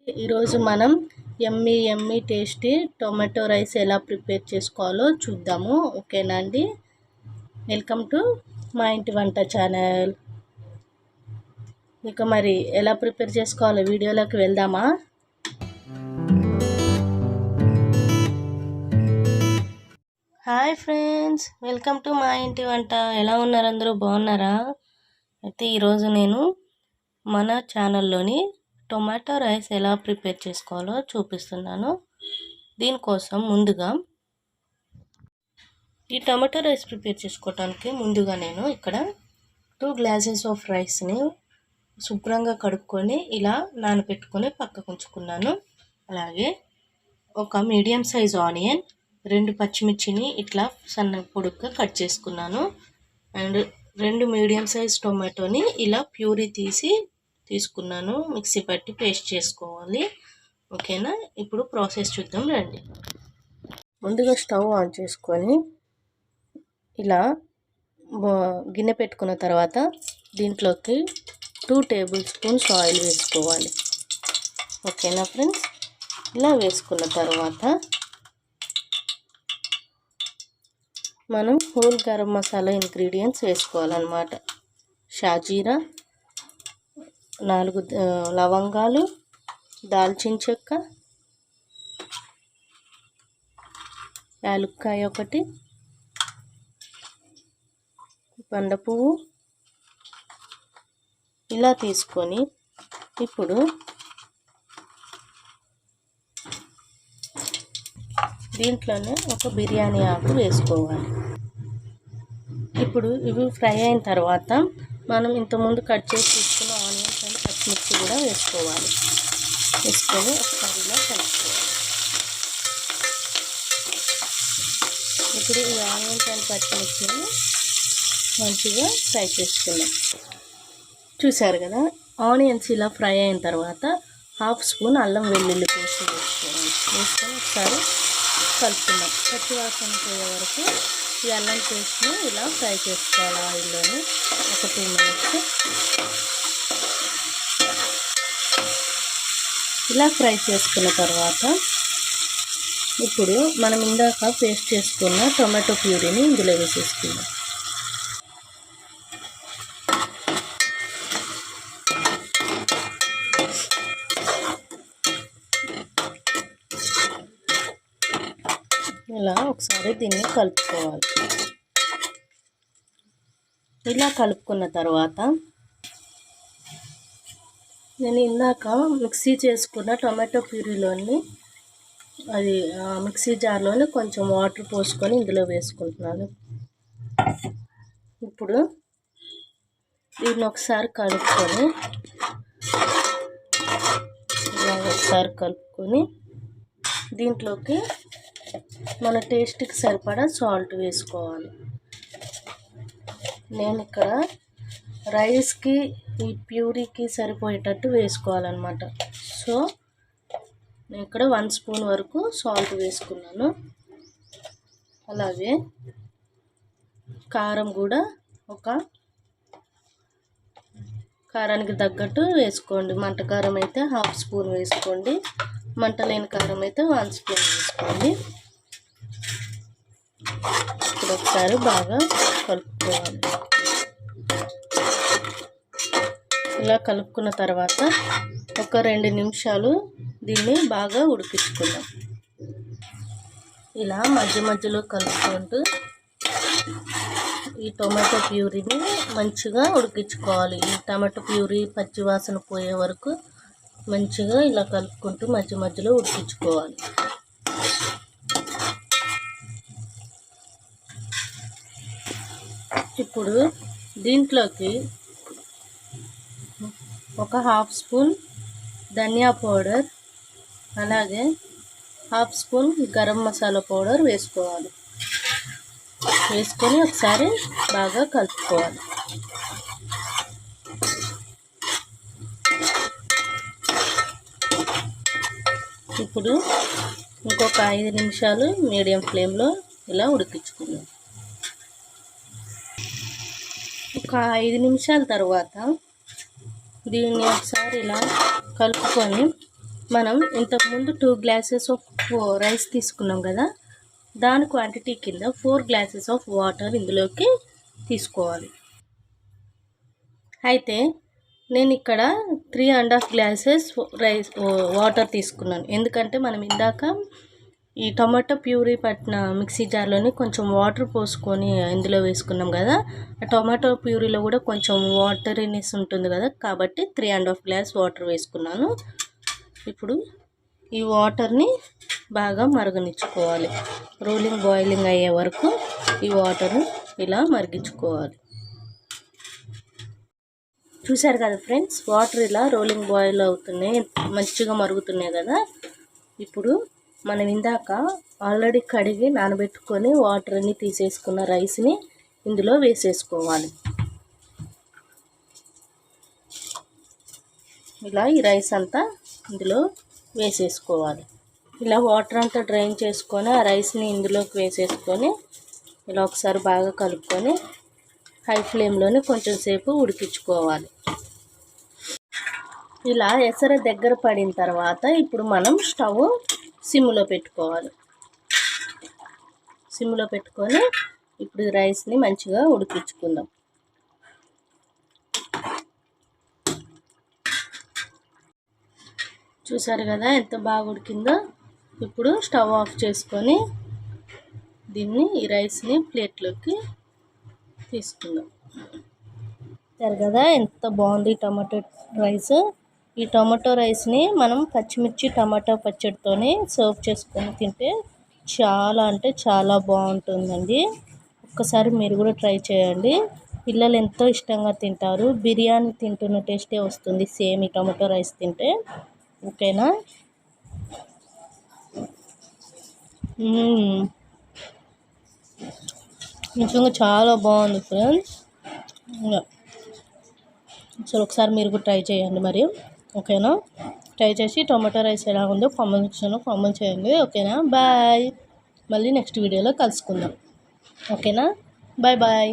ఈరోజు మనం yummy tasty tomato rice ఎలా ప్రిపేర్ చేసుకోవాలో చూద్దాము. ఓకేనా అండి? వెల్కమ్ టు మా ఇంటి వంట ఛానల్. ఇక మరి ఎలా ప్రిపేర్ చేసుకోవాలో వీడియోలోకి వెళ్దామా? హాయ్ ఫ్రెండ్స్, వెల్కమ్ టు మా ఇంటి వంట. ఎలా ఉన్నారు అందరూ? బాగున్నారా? అయితే ఈరోజు నేను మన ఛానల్లోని టొమాటో రైస్ ఎలా ప్రిపేర్ చేసుకోవాలో చూపిస్తున్నాను. దీనికోసం ముందుగా ఈ టొమాటో రైస్ ప్రిపేర్ చేసుకోవడానికి ముందుగా నేను ఇక్కడ 2 గ్లాసెస్ ఆఫ్ రైస్ని శుభ్రంగా కడుక్కొని ఇలా నానబెట్టుకొని పక్కకు ఉంచుకున్నాను. అలాగే ఒక మీడియం సైజ్ ఆనియన్, 2 పచ్చిమిర్చిని ఇట్లా సన్న పొడుగ్గా కట్ చేసుకున్నాను. అండ్ 2 మీడియం సైజ్ టొమాటోని ఇలా ప్యూరీ తీసుకున్నాను. మిక్సీ పట్టి పేస్ట్ చేసుకోవాలి. ఓకేనా? ఇప్పుడు ప్రాసెస్ చూద్దాం రండి. ముందుగా స్టవ్ ఆన్ చేసుకొని ఇలా గిన్నె పెట్టుకున్న తర్వాత దీంట్లోకి 2 టేబుల్ స్పూన్స్ ఆయిల్ వేసుకోవాలి. ఓకేనా ఫ్రెండ్స్? ఇలా వేసుకున్న తర్వాత మనం హోల్ గరం మసాలా ఇంగ్రీడియంట్స్ వేసుకోవాలన్నమాట. షాజీరా, 4 లవంగాలు, దాల్చిన చెక్క, యాలుక్కాయ 1, పండ పువ్వు ఇలా తీసుకొని ఇప్పుడు దీంట్లోనే ఒక బిర్యానీ ఆకు వేసుకోవాలి. ఇప్పుడు ఇవి ఫ్రై అయిన తర్వాత మనం ఇంతకుముందు కట్ చేసి తీసుకున్న ఆనియన్స్ అండ్ పచ్చిమిర్చి కూడా వేసుకోవాలి. వేసుకొని ఒకసారి ఇలా కలుపుకోవాలి. ఇప్పుడు ఈ ఆనియన్స్ అండ్ పచ్చిమిర్చిని మంచిగా ఫ్రై చేసుకున్నాం. చూసారు కదా, ఆనియన్స్ ఇలా ఫ్రై అయిన తర్వాత 1/2 స్పూన్ అల్లం వెల్లుల్లి పేస్ట్ వేసుకోవాలి. వేసుకొని ఒకసారి కలుపుకుందాం. పచ్చి వాసన పోయే వరకు ఈ అల్లం పేస్ట్ని ఇలా ఫ్రై చేసుకోవాలి ఆయిల్లోని ఒక 2 మినిట్స్. ఇలా ఫ్రై చేసుకున్న తర్వాత ఇప్పుడు మనం ఇందాక పేస్ట్ చేసుకున్న టొమాటో ప్యూరీని ఇందులో వేసేసుకుందాం. ఇలా ఒకసారి దీన్ని కలుపుకోవాలి. ఇలా కలుపుకున్న తర్వాత నేను ఇందాక మిక్సీ చేసుకున్న టొమాటో ప్యూరీలోని అది మిక్సీ జార్లోని కొంచెం వాటర్ పోసుకొని ఇందులో వేసుకుంటున్నాను. ఇప్పుడు దీన్ని ఒకసారి కలుపుకొని దీంట్లోకి మన టేస్ట్కి సరిపడా సాల్ట్ వేసుకోవాలి. నేను ఇక్కడ రైస్కి ఈ ప్యూరీకి సరిపోయేటట్టు వేసుకోవాలన్నమాట. సో నేను ఇక్కడ 1 స్పూన్ వరకు సాల్ట్ వేసుకున్నాను. అలాగే కారం కూడా కారానికి తగ్గట్టు వేసుకోండి. మంట కారం అయితే 1/2 స్పూన్ వేసుకోండి. మంట లేని కారం అయితే 1 స్పూన్ వేసుకోండి. ఇప్పుడు ఒకసారి బాగా కలుపుకోవాలి. ఇలా కలుపుకున్న తర్వాత ఒక 2 నిమిషాలు దీన్ని బాగా ఉడికించుకుందాం. ఇలా మధ్య మధ్యలో కలుపుకుంటూ ఈ టొమాటో ప్యూరీని మంచిగా ఉడికించుకోవాలి. ఈ టమాటో ప్యూరీ పచ్చి వాసన పోయే వరకు మంచిగా ఇలా కలుపుకుంటూ మధ్య మధ్యలో ఉడికించుకోవాలి. ఇప్పుడు దీంట్లోకి ఒక 1/2 స్పూన్ ధనియా పౌడర్, అలాగే 1/2 స్పూన్ గరం మసాలా పౌడర్ వేసుకోవాలి. వేసుకొని ఒకసారి బాగా కలుపుకోవాలి. ఇప్పుడు ఇంకొక 5 నిమిషాలు మీడియం ఫ్లేమ్లో ఇలా ఉడికించుకుందాం. ఒక 5 నిమిషాల తర్వాత దీన్ని ఒకసారి ఇలా కలుపుకొని మనం ఇంతకుముందు 2 గ్లాసెస్ ఆఫ్ రైస్ తీసుకున్నాం కదా, దాని క్వాంటిటీ కింద 4 గ్లాసెస్ ఆఫ్ వాటర్ ఇందులోకి తీసుకోవాలి. అయితే నేను ఇక్కడ 3.5 గ్లాసెస్ వాటర్ తీసుకున్నాను. ఎందుకంటే మనం ఇందాక ఈ టమాటో ప్యూరీ పట్టిన మిక్సీ జార్లోని కొంచెం వాటర్ పోసుకొని ఇందులో వేసుకున్నాం కదా, ఆ టమాటో ప్యూరీలో కూడా కొంచెం వాటరీనెస్ ఉంటుంది కదా, కాబట్టి 3.5 గ్లాస్ వాటర్ వేసుకున్నాను. ఇప్పుడు ఈ వాటర్ని బాగా మరగనిచ్చుకోవాలి. రోలింగ్ బాయిలింగ్ అయ్యే వరకు ఈ వాటర్ ఇలా మరిగించుకోవాలి. చూసారు కదా ఫ్రెండ్స్, వాటర్ ఇలా రోలింగ్ బాయిల్ అవుతున్నాయి, మంచిగా మరుగుతున్నాయి కదా. ఇప్పుడు మనం ఇందాక ఆల్రెడీ కడిగి నానబెట్టుకొని వాటర్ అన్ని తీసేసుకున్న రైస్ని ఇందులో వేసేసుకోవాలి. ఇలా ఈ రైస్ అంతా ఇందులో వేసేసుకోవాలి. ఇలా వాటర్ అంతా డ్రైన్ చేసుకొని ఆ రైస్ని ఇందులోకి వేసేసుకొని ఇలా ఒకసారి బాగా కలుపుకొని హై ఫ్లేమ్లోనే కొంచెం సేపు ఉడికించుకోవాలి. ఇలా ఎసర దగ్గర పడిన తర్వాత ఇప్పుడు మనం స్టవ్ సిమ్లో పెట్టుకోవాలి. సిమ్లో పెట్టుకొని ఇప్పుడు రైస్ని మంచిగా ఉడికించుకుందాం. చూసారు కదా ఎంత బాగా ఉడికిందో. ఇప్పుడు స్టవ్ ఆఫ్ చేసుకొని దీన్ని ఈ రైస్ని ప్లేట్లోకి తీసుకుందాం. చూసారు కదా ఎంత బాగుంది టమాటో రైస్. ఈ టమాటో రైస్ని మనం పచ్చిమిర్చి టమాటో పచ్చడితోనే సర్వ్ చేసుకొని తింటే చాలా అంటే చాలా బాగుంటుందండి. ఒక్కసారి మీరు కూడా ట్రై చేయండి. పిల్లలు ఎంతో ఇష్టంగా తింటారు. బిర్యానీ తింటున్న టేస్టే వస్తుంది సేమ్ ఈ టమాటో రైస్ తింటే. ఓకేనా? నిజంగా చాలా బాగుంది ఫ్రెండ్స్. సో ఒకసారి మీరు కూడా ట్రై చేయండి మరి. ఓకేనా? ట్రై చేసి టొమాటో రైస్ ఎలా ఉందో కామెంట్ సెక్షన్లో కామెంట్ చేయండి. ఓకేనా? బాయ్. మళ్ళీ నెక్స్ట్ వీడియోలో కలుసుకుందాం. ఓకేనా? Bye bye.